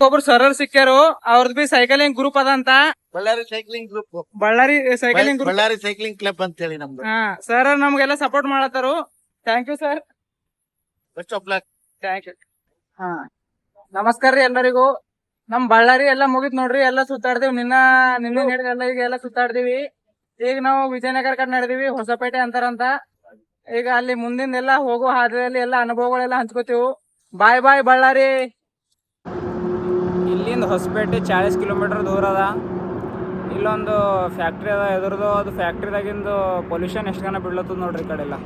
ಒಬ್ರು ಸರ್ ಸಿಕ್ಕ್ಯಾರು ಅವ್ರದ್ B cycling group ಅದ ಅಂತ. Ballari cycling group, Ballari cycling group, Ballari cycling club ಅಂತ ಹೇಳಿ ನಮ್ದು. ಸರ್ ನಮ್ಗೆಲ್ಲ ಸಪೋರ್ಟ್ ಮಾಡತ್ತಾರು. Thank you sir. Best of luck. Thank you. ನಮಸ್ಕಾರ ರೀ ಎಲ್ಲರಿಗೂ. ನಮ್ ಬಳ್ಳಾರಿ ಎಲ್ಲಾ ಮುಗಿತ್ ನೋಡ್ರಿ, ಎಲ್ಲಾ ಸುತ್ತಾಡ್ದೇವಿ. ನಿನ್ನೆ ನಡೆದೆಲ್ಲ ಈಗ ಎಲ್ಲ ಸುತ್ತಾಡ್ದಿವಿ. ಈಗ ನಾವು ವಿಜಯನಗರ ಕಡೆ ನಡೆದಿವಿ, ಹೊಸಪೇಟೆ ಅಂತಾರಂತ. ಈಗ ಅಲ್ಲಿ ಮುಂದಿನ ಹೋಗೋ ಹಾದಿಯಲ್ಲಿ ಎಲ್ಲ ಅನುಭವಗಳೆಲ್ಲ ಹಂಚ್ಕೋತೀವಿ. ಬಾಯ್ ಬಾಯ್ ಬಳ್ಳಾರಿ. ಇಲ್ಲಿಂದ ಹೊಸಪೇಟೆ 40 ಕಿಲೋಮೀಟರ್ ದೂರ ಅದ. ಇಲ್ಲೊಂದು ಫ್ಯಾಕ್ಟ್ರಿ ಅದ ಎದುರ್ದು. ಅದು ಫ್ಯಾಕ್ಟ್ರಿದಾಗಿಂದು ಪೊಲ್ಯೂಷನ್ ಎಷ್ಟು ಗನ ಬೀಳ್ಲತ್ತದ ನೋಡ್ರಿ ಈ ಕಡೆ ಎಲ್ಲ.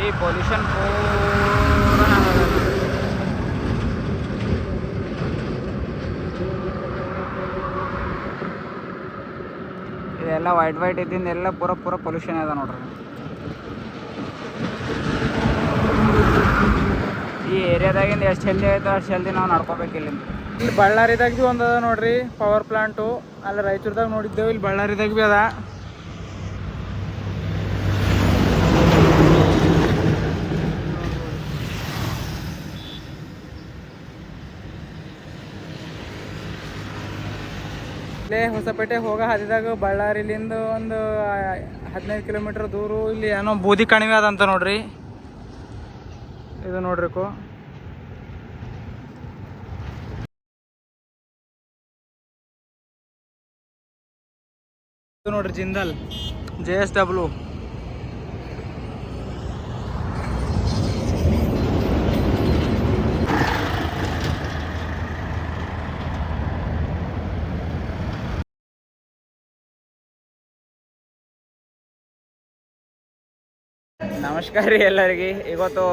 ಈ ಪೊಲ್ಯೂಷನ್ ಇದೆಲ್ಲ ವೈಟ್ ಇದ್ದಿಂದ ಎಲ್ಲ ಪೂರ ಪೊಲ್ಯೂಷನ್ ಅದ ನೋಡ್ರಿ. ಈ ಏರಿಯಾದಾಗಿಂದ ಎಷ್ಟು ಜಲ್ದಿ ಆಯ್ತು ಅಷ್ಟು ಜಲ್ದಿ ನಾವು ನಡ್ಕೋಬೇಕು. ಇಲ್ಲಿ ಬಳ್ಳಾರಿದಾಗ ಭೀ ಒಂದು ಅದ ನೋಡ್ರಿ ಪವರ್ ಪ್ಲಾಂಟು. ಅಲ್ಲಿ ರಾಯಚೂರ್ದಾಗ ನೋಡಿದ್ದೇವೆ, ಇಲ್ಲಿ ಬಳ್ಳಾರಿದಾಗ ಭೀ ಅದ. ಇಲ್ಲೇ ಹೊಸಪೇಟೆ ಹೋಗೋ ಹಾದಿದಾಗ ಬಳ್ಳಾರಿಲಿಂದ ಒಂದು 15 ಕಿಲೋಮೀಟರ್ ದೂರ ಇಲ್ಲಿ ಏನೋ ಬೂದಿ ಕಣಿವೆ ಅದಂತ ನೋಡ್ರಿ. ಇದು ನೋಡ್ರಿಕು, ಇದು ನೋಡ್ರಿ ಜಿಂದಾಲ್ JSW. ನಮಸ್ಕಾರ ರೀ ಎಲ್ಲರಿಗೆ. ಇವತ್ತು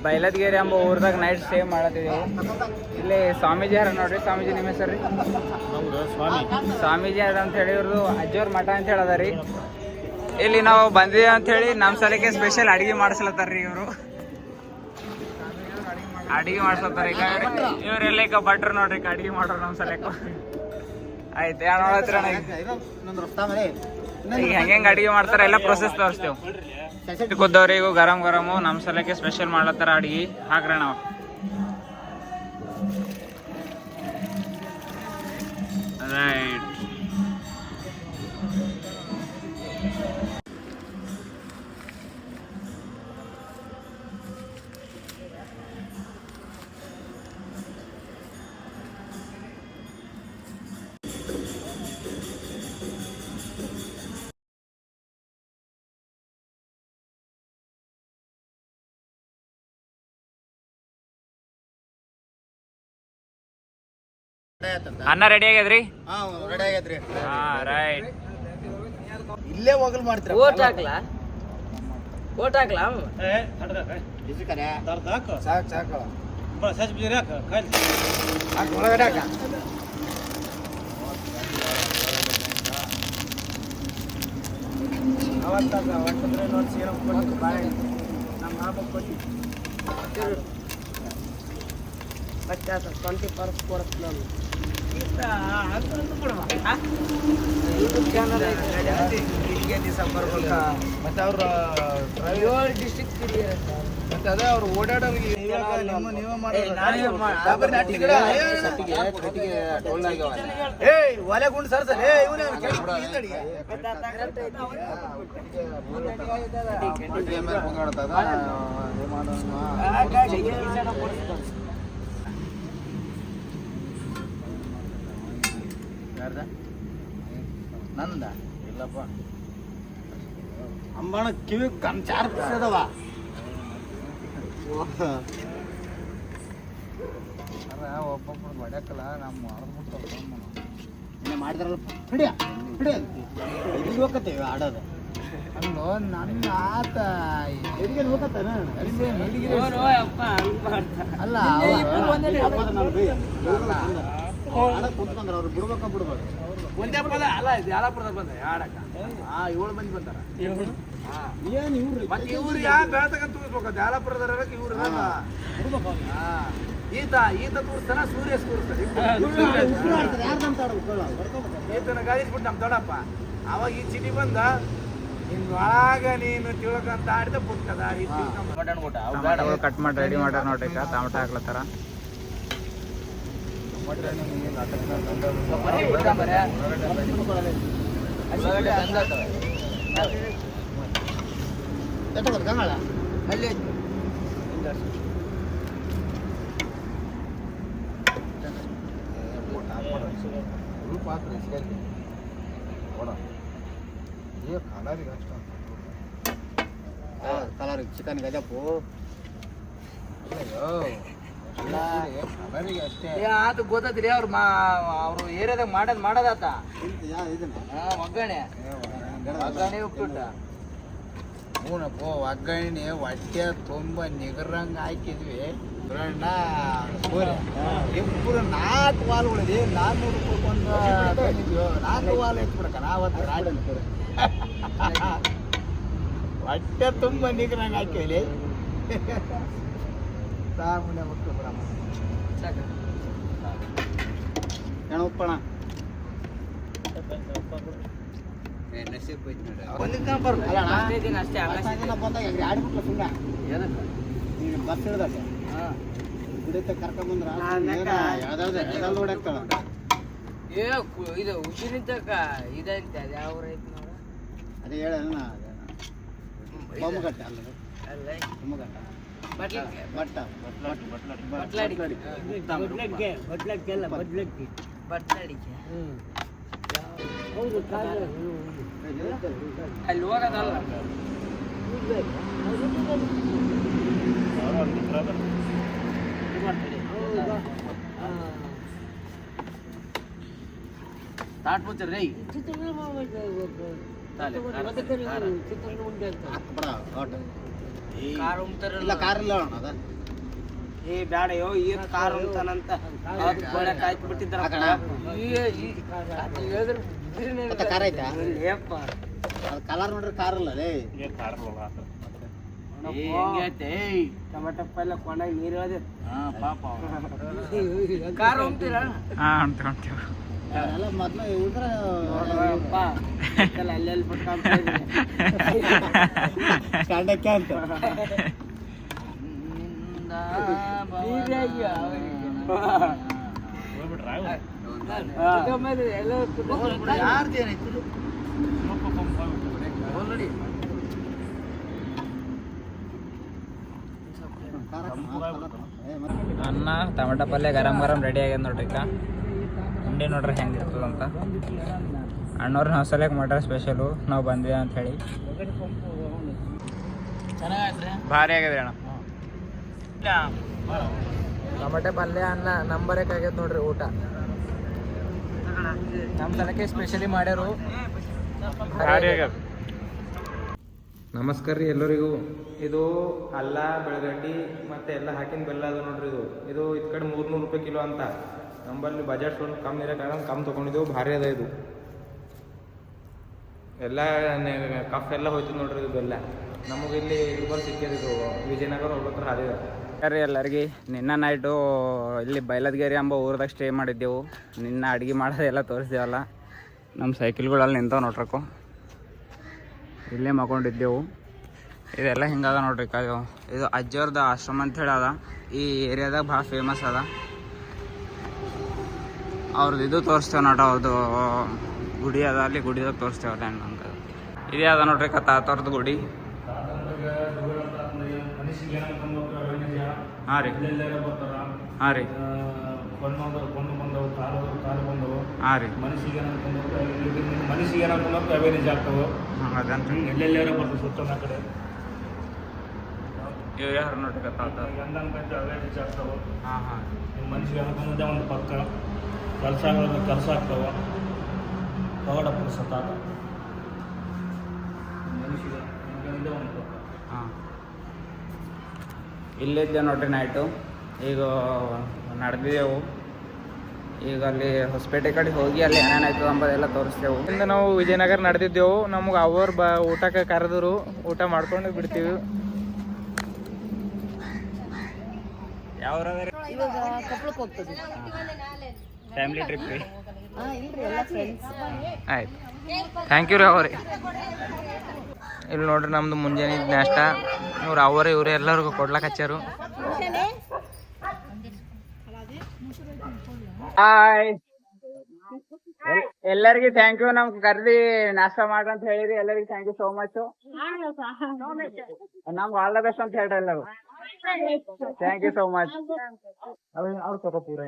ಬೈಲದ್ಗೇರಿ ಎಂಬ ಊರದಾಗ ನೈಟ್ ಸ್ಟೇ ಮಾಡತ್ತಿದ್ದೆವು. ಇಲ್ಲಿ ಸ್ವಾಮೀಜಿ ಯಾರ ನೋಡ್ರಿ. ಸ್ವಾಮೀಜಿ ನಿಮ್ಮ ಹೆಸರು ರೀ? ಸ್ವಾಮೀಜಿ ಯಾರ ಅಂತ ಹೇಳಿ ಇವ್ರದ್ದು ಅಜ್ಜೋರ್ ಮಠ ಅಂತ ಹೇಳದ ರೀ. ಇಲ್ಲಿ ನಾವು ಬಂದಿದ್ದೇವೆ ಅಂತ ಹೇಳಿ ನಮ್ಮ ಸಲಕ್ಕೆ ಸ್ಪೆಷಲ್ ಅಡಿಗೆ ಮಾಡಿಸ್ಲತ್ತಾರ್ರಿ. ಇವರು ಅಡಿಗೆ ಮಾಡಿಸ್ಲತ್ತಾರ. ಈಗ ಇವರೆಲ್ಲ ಈಗ ಭಟ್ರು ನೋಡ್ರಿ ಅಡಿಗೆ ಮಾಡೋರು ನಮ್ಮ ಸಲಕ್ಕೆ. ಆಯ್ತು ಯಾರು ನೋಡತ್ತೀರ ಈಗ ಹೆಂಗೆ ಅಡಿಗೆ ಮಾಡ್ತಾರೆ ಎಲ್ಲ ಪ್ರೊಸೆಸ್ ತೋರಿಸ್ತೇವೆ. ಕುದ್ದವ್ರಿ ಈಗ ಗರಮು ನಮ್ಮ ಸಲಕ್ಕೆ ಸ್ಪೆಷಲ್ ಮಾಡ್ಲತ್ತಾರ ಅಡಿಗೆ. ಹಾಕ್ರೆ ನಾವು ರೈಟ್. ಅನ್ನ ರೆಡಿ ಆಗ್ಯದ್ರಿ? ರೆಡಿ ಆಗೈತ್ರಿ. ರೈಟ್. ಇಲ್ಲೇ ಹೋಗಲ್ ಮಾಡ್ತೀರ. ಓಟ್ ಹಾಕ್ಲಾ? ಸಾಕು ಒಳಗಡೆ ಹಾಕ. ಅವತ್ತಂದ್ರೆ ನೋಡಿ ಸೀರಂ ಕೊಟ್ಟು ಬಾಳೆ ನಮ್ಮ ಹಾಬಕ್ಕೆ ಕೊಟ್ಟು 20 per ಕೊಡಕ್ ನಾನು ಮತ್ತೆ ಅವ್ರ ಡಿಸ್ಟ್ರಿಕ್ಟ್ ಮತ್ತೆ ಅದೇ ಅವ್ರು ಓಡಾಡೋರಿಗೆ ಒಲೆ ಗುಂಡು ಸರ್ ನಂದ ಇಲ್ಲಪ್ಪ. ಅಂಬಾಣ ಕಿವಿ ಚಾರ್ ಪೀಸ್ ಅದಾವ. ಒಬ್ಬೊಬ್ಬರು ಬಡ್ಯಾಕಲ್ಲ ನಮ್ಮ ಮಾಡಿದ್ರಲ್ಲ ಹಿಡಿಯ ಎಲ್ಲಿಗೆ ಹೋಗತ್ತೇವೆ ಆಡೋದು. ಅಲ್ಲೋ ನನ್ನ ಆತ ಎಲ್ಲಿಗೆ ಹೋಗತ್ತಾನ ಅಲ್ಲ ಕುಂತ್ಕೊಂಡ್ರ ಅವ್ರು ಬಿಡ್ಬೇಕ ಬಿಡ್ಬೇಕು. ಒಂದೇ ಪದ ಅಲ್ಲ, ಇದು ಯಾಲಾಪುರದ ಬಂದ ಆಡಕ 7 ಮಂದಿ ಬಂದಾರ. ಏನು ಇವ್ರು ಮತ್ತೆ ಇವ್ರು ಯಾಕೆ ಬೆಳತಕ್ಕ ತೂಗಿಸ್ಬೇಕು? ಯಾಲಾಪುರದ ಇವ್ರು ಈತ ತೋರಿಸ್ತಾನ ಸೂರ್ಯ ತೋರಿಸ್ತಾನೆ ಈತನ ಗಾಳಿಸ್ಬಿಟ್ಟು ನಮ್ ದೊಡ್ಡಪ್ಪ ಅವಾಗ ಈ ಚಿಟಿ ಬಂದ ಒಳಗ ನೀನು ತಿಳ್ಕಂತ ಆಡಿದ ಬಿಟ್ಟದ ಕಟ್ ಮಾಡಿ ರೆಡಿ ಮಾಡ್ಯಾರ ನೋಡ್ರಿ ಈಗ ಟಮಾಟ ಹಾಕ್ಲತ್ತಾರ ಕಲರ್ ಚಿಕನ್ ಗಜಪ್ಪು ಅದು ಗೊತ್ತೈತ್ರಿ ಅವ್ರು ಏರಿಯಾದಾಗ ಮಾಡದಾತ ಒಗ್ಗರಣೆ ಉಪ್ಪಿಟ್ಟ ಹೂನಪ್ಪ ಒಗ್ಗರಣೆ ಹೊಟ್ಟೆ ತುಂಬ ನಿಗರಂಗ ಹಾಕಿದ್ವಿ ಇಬ್ಬರು 4 ವಾಲ್ಗಳಿದೆ 400 ರೂಪಾಯಿ ಒಂದು 4 ವಾಲ್ ಎತ್ಬಿಡಕ ನಾವತ್ತು ಹೊಟ್ಟೆ ತುಂಬ ನಿಗರಂಗ ಹಾಕಿವಿ ಸಾಮೂನ್ಯ ಮಕ್ಕಳು ಬಿಡಮ್ಮ ಉಪ್ಪಣ ಬಸ್ ಹಿಡ್ದಾಗ ಗುಡಿತ ಕರ್ಕೊಂಬಂದ್ರ ನೋಡಾಕ್ತಾಳ ಇದು ಉಸಿರಿನ ತಕ ಇದಂತೆ ಅದು ಯಾವ ರೈತ ನೋಡ ಅದೇ ಹೇಳ ಬೊಮ್ಮಘಟ್ಟ ಅಲ್ಲ ಅಲ್ಲ ಬೊಮ್ಮಘಟ್ಟ ಬಟ್ಟ ಬಟ್ಲಡಿಕೆ ಹೌದು ಅಲ್ಲಿ ಹೋಗೋದಲ್ಲ ತಾಟ್ ಮುಚ್ಚ ರೈ ಇಲ್ಲ ಕಾರ್ ಇಲ್ಲ ಅದ ಏ ಬ್ಯಾಡಯೋ ಈಗ ಕಾರ್ ಅಂತಾನಂತ ಕಾಯ್ತು ಬಿಟ್ಟಿದ್ರ ಕಾರ್ ಐತಾ ಕಲರ್ ನೋಡ್ರಿ ಕಾರ್ ಇಲ್ಲ ಲೇ ಟೊಮೆಟೊ ಪಲ್ಯ ಕೊಂಡಾಗ ನೀರು ಅದೇ ಕಾರ್ ಹೋಗ್ತೀರಾ ಎಲ್ಲ ಮೊದ್ಲು ಇದ್ರ ಅಲ್ಲೆಲ್ಲಿ ಬಿಟ್ಕೊಂತ ಕಂಡಕ್ಕೆ ಅಂತ ಅನ್ನ ಟೊಮೆಟೊ ಪಲ್ಯ ಗರಂ ರೆಡಿ ಆಗ್ಯದ ನೋಡ್ರಿ ಈಗ ಉಂಡೆ ನೋಡ್ರಿ ಹೆಂಗೆ ಇರ್ತದಂತ ಅಣ್ಣವ್ರ ನಾವು ಸಲಕ್ ಮಾಡ್ಯಾರ ಸ್ಪೆಷಲು ನಾವು ಬಂದ್ವಿ ಅಂತ ಹೇಳಿ ಭಾರಿ ಆಗ್ಯದ್ರಿ ಅಣ್ಣ ಟೊಮೆಟೊ ಪಲ್ಯ ಅನ್ನ ನಂಬರಕ್ ಆಗ್ಯದ ನೋಡ್ರಿ ಊಟ ನಮ್ಮ ಸಲಕ್ಕೆ ಸ್ಪೆಷಲಿ ಮಾಡ್ಯಾರು ಭಾರಿ ಆಗ್ಯದ. ನಮಸ್ಕಾರ ರೀ ಎಲ್ಲರಿಗೂ. ಇದು ಅಲ್ಲ ಬೆಳಗಡ್ಡಿ ಮತ್ತೆ ಎಲ್ಲ ಹಾಕಿನ ಬೆಲ್ಲ ಅದ ನೋಡ್ರಿ. ಇದು ಇದ್ ಕಡೆ 300 ರೂಪಾಯಿ ಕಿಲೋ ಅಂತ. ನಮ್ಮಲ್ಲಿ ಬಜೆಟ್ ಸ್ವಲ್ಪ ಕಮ್ಮಿ ಇರೋ ಕಾರಣ ಕಮ್ಮಿ ತೊಗೊಂಡಿದ್ದೆವು. ಭಾರಿ ಅದ ಇದು ಎಲ್ಲ ಕಫ್ ಎಲ್ಲ ಹೋಯ್ತು ನೋಡ್ರಿ. ಇದು ಬೆಲ್ಲ ನಮಗೆ ಇಲ್ಲಿ ಇದು ಸಿಕ್ಕಿದೆ. ಇದು ವಿಜಯನಗರ ಹೋಗ್ಬೇಕ್ರೆ ಹಾದಿದೆ ರೀ ಎಲ್ಲರಿಗೆ. ನಿನ್ನ ನೈಟು ಇಲ್ಲಿ ಬೈಲದ್ಗೇರಿ ಎಂಬ ಊರದಾಗ ಸ್ಟೇ ಮಾಡಿದ್ದೆವು. ನಿನ್ನ ಅಡುಗೆ ಮಾಡೋದೆಲ್ಲ ತೋರಿಸ್ದೇವಲ್ಲ. ನಮ್ಮ ಸೈಕಲ್ಗಳಲ್ಲಿ ನಿಂತಾವ ನೋಡ್ರಕು. ಇಲ್ಲೇ ಮಕ್ಕೊಂಡಿದ್ದೆವು. ಇದೆಲ್ಲ ಹಿಂಗದ ನೋಡ್ರಿ. ಇದು ಅಜ್ಜಿಯವ್ರದ್ದು ಆಶ್ರಮ ಅಂಥೇಳಿ ಅದ. ಈ ಏರಿಯಾದಾಗ ಭಾಳ ಫೇಮಸ್ ಅದ. ಅವ್ರದ್ದು ಇದು ತೋರಿಸ್ತೇವೆ ನೋಡ್ರಿ. ಅವ್ರದ್ದು ಗುಡಿ ಅದ, ಅಲ್ಲಿ ಗುಡಿದಾಗ ತೋರಿಸ್ತೇವೆ. ನಂಗೆ ಇದೇ ಅದ ನೋಡ್ರಿ ತಾತವ್ರದ್ದು ಗುಡಿ. ಹಾಂ ರೀ ಹಾಂ ರೀ ಹಾಂ ರೀ ಮನುಷ್ಯಗೆ ಅವೇರೇಜ್ ಆಗ್ತಾವೆ. ಅದನ್ರಿ ಎಲ್ಲೆಲ್ಲಾರ ಬರ್ತದೆ ಸುತ್ತ ಕಡೆ ಇವು ಯಾರು ನೋಡ್ರಿ ತಾತ. ಎಂದಂತ ಅವೇರೇಜ್ ಆಗ್ತಾವೆ. ಹಾಂ ಹಾಂ ಮನುಷ್ಯಗೆ ಅನ್ಕೊಂಡೆ ಒಂದು ಪಕ್ಕ ಕೆಲಸ ಆಗ್ತಾವೆ. ಪವಾಡ ಪುರುಷ ತಾತ ಮನುಷ್ಯಗೆ ಅನ್ಕೊಂಡೆ ಒಂದು ಪಕ್ಕ. ಹಾಂ ಇಲ್ಲಿದ್ದೆ ನೋಡ್ರಿ ನೈಟು. ಈಗ ನಡೆದಿದ್ದೆವು. ಈಗ ಅಲ್ಲಿ ಹೊಸಪೇಟೆ ಕಡೆ ಹೋಗಿ ಅಲ್ಲಿ ಏನೇನಾಯ್ತು ಅಂಬೋದೆಲ್ಲ ತೋರಿಸ್ತೇವೆ. ಇಂದ ನಾವು ವಿಜಯನಗರ ನಡೆದಿದ್ದೆವು. ನಮ್ಗೆ ಅವ್ರು ಊಟಕ್ಕೆ ಕರೆದ್ರು. ಊಟ ಮಾಡ್ಕೊಂಡು ಬಿಡ್ತೀವಿ. ಇವಾಗ ಕೊಪ್ಪಳಕ್ಕೆ ಹೋಗ್ತದೆ. ಫ್ಯಾಮಿಲಿ ಟ್ರಿಪ್ ರೀ? ಇಲ್ರಿ, ಎಲ್ಲ ಫ್ರೆಂಡ್ಸ್. ಆಯ್ತು, ಥ್ಯಾಂಕ್ ಯು ರೀ ಅವ್ರಿ. ಇಲ್ಲಿ ನೋಡ್ರಿ ನಮ್ದು ಮುಂಜಾನೆ ನಾಷ್ಟ ಇವ್ರು ಇವ್ರು ಎಲ್ಲರಿಗೂ ಕೊಡ್ಲಕ್ ಹಚ್ಚಾರು. ಹಾಯ್, ಎಲ್ಲರಿಗೂ ಥ್ಯಾಂಕ್ ಯು. ನಮ್ಗೆ ಕರ್ದಿ ನಾಷ್ಟ ಮಾಡ್ರಂತ ಹೇಳಿರಿ. ಎಲ್ಲರಿಗೂ ಥ್ಯಾಂಕ್ ಯು ಸೋ ಮಚ್. ನಮ್ಗೆ ಆಲ್ ದ ಬೆಸ್ಟ್ ಅಂತ ಹೇಳ್ರಿ ಎಲ್ಲರೂ. Thank you so much. ಅವ್ರು ತಗೋ ಪೂರ